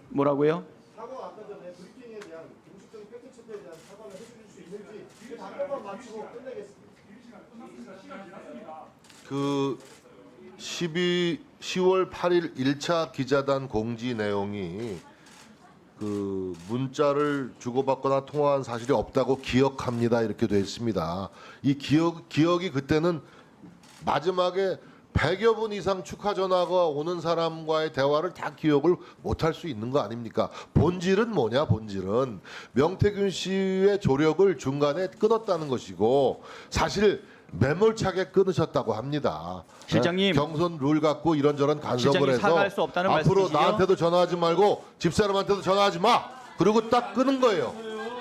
뭐라고요? 사과 아까 전에 브리핑에 대한 공식적인 팩트 체크에 대한 사과를 해주실 수 있는지 그 답변만 마치고 끝내겠습니다. 그 10월 8일 1차 기자단 공지 내용이 그 문자를 주고받거나 통화한 사실이 없다고 기억합니다 이렇게 돼 있습니다. 이 기억이 그때는 마지막에 100여 분 이상 축하 전화가 오는 사람과의 대화를 다 기억을 못할 수 있는 거 아닙니까? 본질은 뭐냐? 본질은 명태균 씨의 조력을 중간에 끊었다는 것이고 사실 매몰차게 끊으셨다고 합니다. 실장님. 경선 룰 갖고 이런저런 간섭을 실장님, 해서 사과할 수 없다는 앞으로 말씀이시죠? 나한테도 전화하지 말고 집사람한테도 전화하지 마. 그리고 딱 끊은 거예요.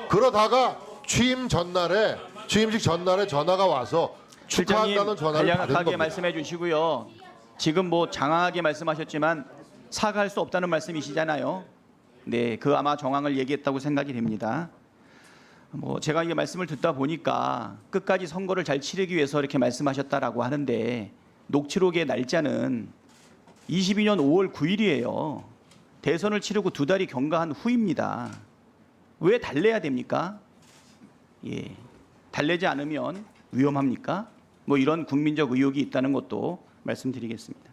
그러다가 취임식 전날에 전화가 와서 실장님 축하한다는 전화를 받은 간략하게 겁니다. 말씀해 주시고요. 지금 뭐 장황하게 말씀하셨지만 사과할 수 없다는 말씀이시잖아요. 네, 그 아마 정황을 얘기했다고 생각이 됩니다. 뭐 제가 이 말씀을 듣다 보니까 끝까지 선거를 잘 치르기 위해서 이렇게 말씀하셨다라고 하는데 녹취록의 날짜는 22년 5월 9일이에요. 대선을 치르고 2달이 경과한 후입니다. 왜 달래야 됩니까? 예, 달래지 않으면 위험합니까? 뭐 이런 국민적 의혹이 있다는 것도 말씀드리겠습니다.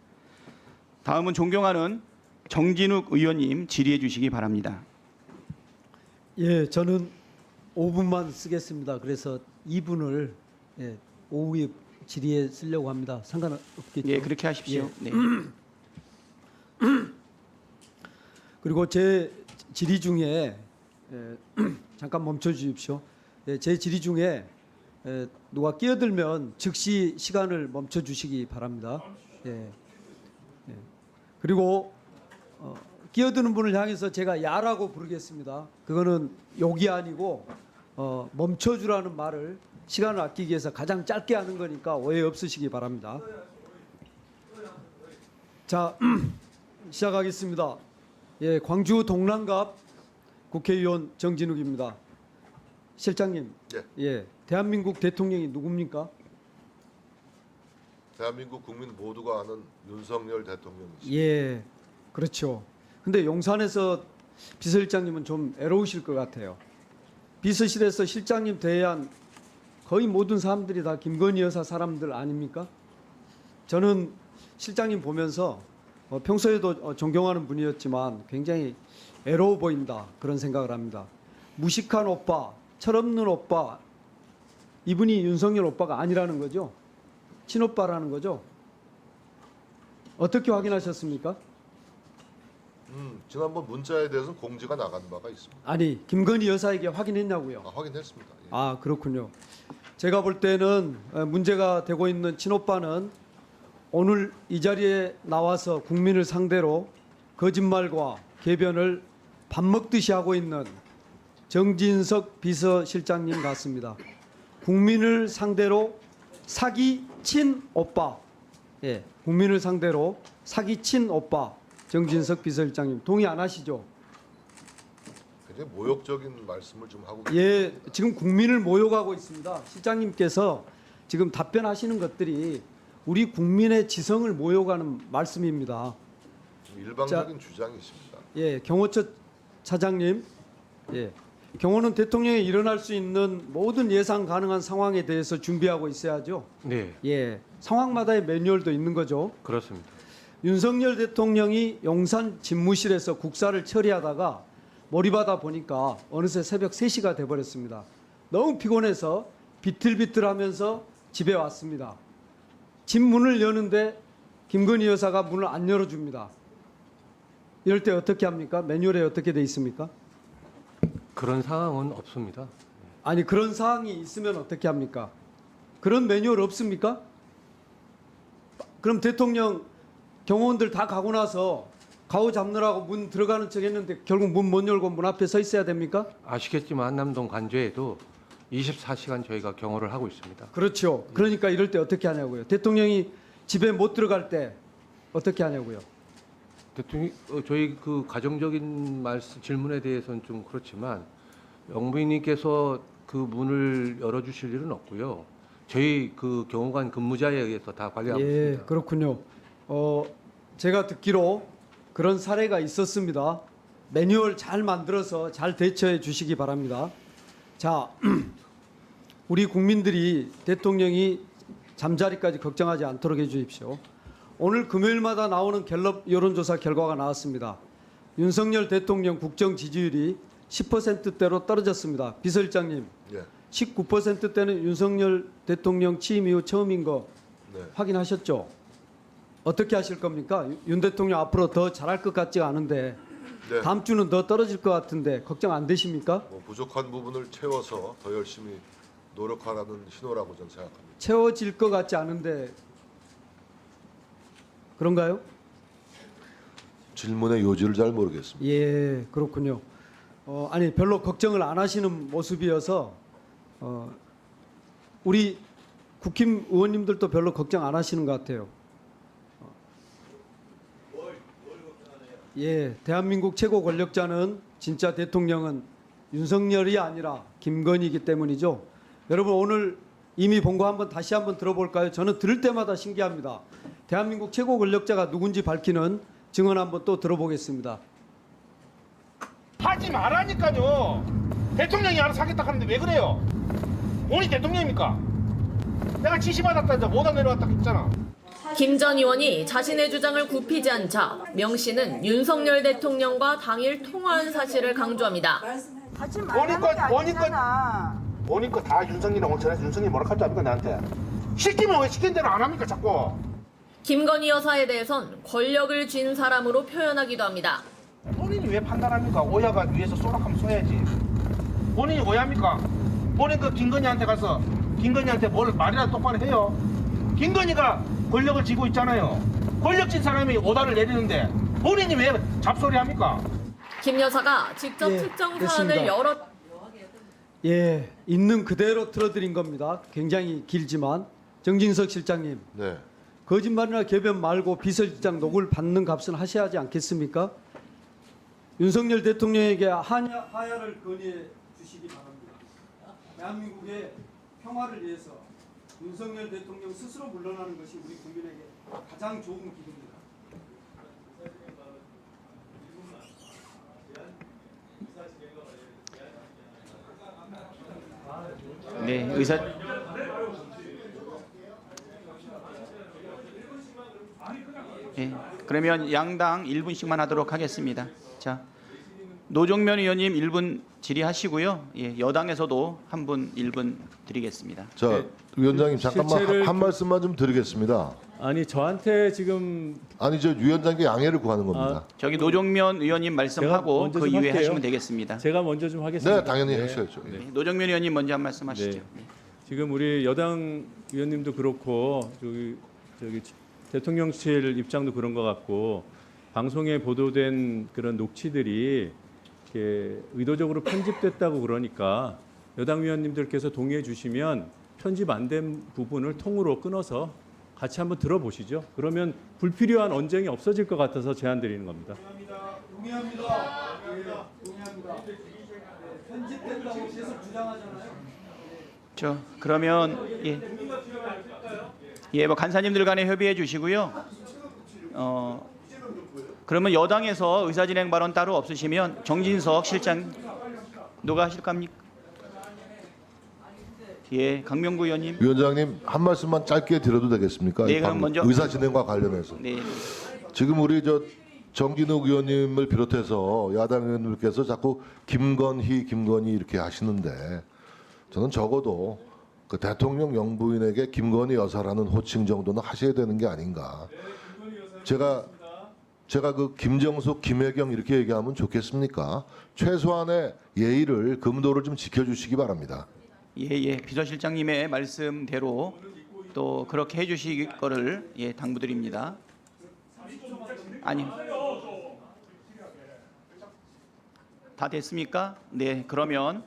다음은 존경하는 정진욱 의원님 질의해 주시기 바랍니다. 예, 저는 5분만 쓰겠습니다. 그래서 2분을 오후에 질의에 쓰려고 합니다. 상관없겠죠? 예, 그렇게 하십시오. 예. 네. 그리고 제 질의 중에 잠깐 멈춰 주십시오. 제 질의 중에 누가 끼어들면 즉시 시간을 멈춰 주시기 바랍니다. 그리고 끼어드는 분을 향해서 제가 야라고 부르겠습니다. 그거는 욕이 아니고 멈춰 주라는 말을 시간을 아끼기 위해서 가장 짧게 하는 거니까 오해 없으시기 바랍니다. 자, 시작하겠습니다. 예, 광주 동남갑 국회의원 정진욱입니다. 실장님, 예, 대한민국 대통령이 누굽니까? 대한민국 국민 모두가 아는 윤석열 대통령이죠. 예, 그렇죠. 근데 용산에서 비서실장님은 좀 애로우실 것 같아요. 비서실에서 실장님 대한 거의 모든 사람들이 다 김건희 여사 사람들 아닙니까? 저는 실장님 보면서 평소에도 존경하는 분이었지만 굉장히 애로워 보인다 그런 생각을 합니다. 무식한 오빠, 철없는 오빠, 이분이 윤석열 오빠가 아니라는 거죠? 친오빠라는 거죠? 어떻게 확인하셨습니까? 지난번 문자에 대해서는 공지가 나간 바가 있습니다. 아니 김건희 여사에게 확인했냐고요. 확인했습니다. 예. 아 그렇군요. 제가 볼 때는 문제가 되고 있는 친오빠는 오늘 이 자리에 나와서 국민을 상대로 거짓말과 궤변을 밥 먹듯이 하고 있는 정진석 비서실장님 같습니다. 국민을 상대로 사기친 오빠, 예, 국민을 상대로 사기친 오빠 정진석 비서실장님 동의 안 하시죠? 굉장히 모욕적인 말씀을 좀 하고 계십니다. 예, 지금 국민을 모욕하고 있습니다. 실장님께서 지금 답변하시는 것들이 우리 국민의 지성을 모욕하는 말씀입니다. 일방적인 주장이십니다. 예, 경호처 차장님, 예, 경호는 대통령이 일어날 수 있는 모든 예상 가능한 상황에 대해서 준비하고 있어야죠. 네, 예, 상황마다의 매뉴얼도 있는 거죠. 그렇습니다. 윤석열 대통령이 용산 집무실에서 국사를 처리하다가 몰입하다 보니까 어느새 새벽 3시가 돼버렸습니다. 너무 피곤해서 비틀비틀하면서 집에 왔습니다. 집 문을 여는데 김건희 여사가 문을 안 열어줍니다. 이럴 때 어떻게 합니까? 매뉴얼에 어떻게 돼 있습니까? 그런 상황은 없습니다. 아니 그런 사항이 있으면 어떻게 합니까? 그런 매뉴얼 없습니까? 그럼 대통령 경호원들 다 가고 나서 가오 잡느라고 문 들어가는 척 했는데 결국 문 못 열고 문 앞에 서 있어야 됩니까? 아시겠지만 한남동 관저에도 24시간 저희가 경호를 하고 있습니다. 그렇죠. 그러니까 이럴 때 어떻게 하냐고요. 대통령이 집에 못 들어갈 때 어떻게 하냐고요. 대통령 저희 그 가정적인 말씀 질문에 대해서는 좀 그렇지만 영부인님께서 그 문을 열어주실 일은 없고요. 저희 그 경호관 근무자에 의해서 다 관리하고 예, 있습니다. 그렇군요. 제가 듣기로 그런 사례가 있었습니다. 매뉴얼 잘 만들어서 잘 대처해 주시기 바랍니다. 자, 우리 국민들이 대통령이 잠자리까지 걱정하지 않도록 해주십시오. 오늘 금요일마다 나오는 갤럽 여론조사 결과가 나왔습니다. 윤석열 대통령 국정 지지율이 10%대로 떨어졌습니다. 비서실장님, 예. 19%대는 윤석열 대통령 취임 이후 처음인 거 네. 확인하셨죠? 어떻게 하실 겁니까? 윤 대통령 앞으로 더 잘할 것 같지가 않은데 네. 다음 주는 더 떨어질 것 같은데 걱정 안 되십니까? 부족한 부분을 채워서 더 열심히 노력하라는 신호라고 저는 생각합니다. 채워질 것 같지 않은데 그런가요? 질문의 요지를 잘 모르겠습니다. 예, 그렇군요. 아니 별로 걱정을 안 하시는 모습이어서 우리 국힘 의원님들도 별로 걱정 안 하시는 것 같아요. 예, 대한민국 최고 권력자는 진짜 대통령은 윤석열이 아니라 김건희이기 때문이죠. 여러분 오늘 이미 본 거 한번 다시 한번 들어볼까요? 저는 들을 때마다 신기합니다. 대한민국 최고 권력자가 누군지 밝히는 증언 한번 또 들어보겠습니다. 하지 말라니까요. 대통령이 알아서 하겠다 하는데 왜 그래요? 본인이 대통령입니까? 내가 지시받았다 이제 못안 내려왔다 했잖아. 김 전 의원이 자신의 주장을 굽히지 않자 명 씨는 윤석열 대통령과 당일 통화한 사실을 강조합니다. 하지 말라는 게 아니잖아. 보니까 다 윤석열이랑 온천해서 윤석열이 뭐라 할줄 압니까 나한테? 시키면 왜 시킨 대로 안 합니까 자꾸? 김건희 여사에 대해선 권력을 쥔 사람으로 표현하기도 합니다. 본인이 왜 판단합니까? 오야가 위에서 쏘락하면 쏘야지. 본인이 오야입니까? 본인 그 김건희한테 가서 김건희한테 뭘 말이라도 똑바로 해요. 김건희가 권력을 쥐고 있잖아요. 권력 쥔 사람이 오다를 내리는데 본인이 왜 잡소리 합니까? 김 여사가 직접 예, 특정 됐습니다. 사안을 여러 예, 있는 그대로 틀어드린 겁니다. 굉장히 길지만 정진석 실장님, 네. 거짓말이나 궤변 말고 비서실장 녹을 받는 값은 하셔야 하지 않겠습니까? 윤석열 대통령에게 하야를 건의해 주시기 바랍니다. 대한민국의 평화를 위해서 윤석열 대통령 스스로 물러나는 것이 우리 국민에게 가장 좋은 길입니다. 네, 의사. 예, 그러면 양당 1분씩만 하도록 하겠습니다. 자, 노정면 의원님 1분 질의하시고요. 예, 여당에서도 한 분 1분 드리겠습니다. 자, 위원장님 잠깐만 한 말씀만 좀 드리겠습니다. 아니 저한테 지금 아니 저 위원장께 양해를 구하는 겁니다. 저기 노정면 의원님 말씀하고 먼저 그 좀 이후에 할게요. 하시면 되겠습니다. 제가 먼저 좀 하겠습니다. 네, 당연히 하셔야죠. 네, 노정면 의원님 먼저 한 말씀 하시죠. 네. 지금 우리 여당 의원님도 그렇고 저기 대통령실 입장도 그런 것 같고 방송에 보도된 그런 녹취들이 이렇게 의도적으로 편집됐다고 그러니까 여당 의원님들께서 동의해 주시면 편집 안 된 부분을 통으로 끊어서 같이 한번 들어보시죠. 그러면 불필요한 언쟁이 없어질 것 같아서 제안 드리는 겁니다. 동의합니다. 편집된다고 계속 주장하잖아요. 그러면 뭐 간사님들 간에 협의해 주시고요. 그러면 여당에서 의사진행 발언 따로 없으시면 정진석 실장 누가 하실 겁니까? 예, 강명구 의원님. 위원장님 한 말씀만 짧게 드려도 되겠습니까? 네, 그럼 먼저 의사 진행과 관련해서. 네. 지금 우리 저 정진욱 의원님을 비롯해서 야당 의원님께서 자꾸 김건희 이렇게 하시는데 저는 적어도 그 대통령 영부인에게 김건희 여사라는 호칭 정도는 하셔야 되는 게 아닌가. 제가 그 김정숙, 김혜경 이렇게 얘기하면 좋겠습니까? 최소한의 예의를 금도를 좀 지켜주시기 바랍니다. 예, 비서실장님의 말씀대로 또 그렇게 해주실 거를 당부드립니다. 아니, 다 됐습니까? 네, 그러면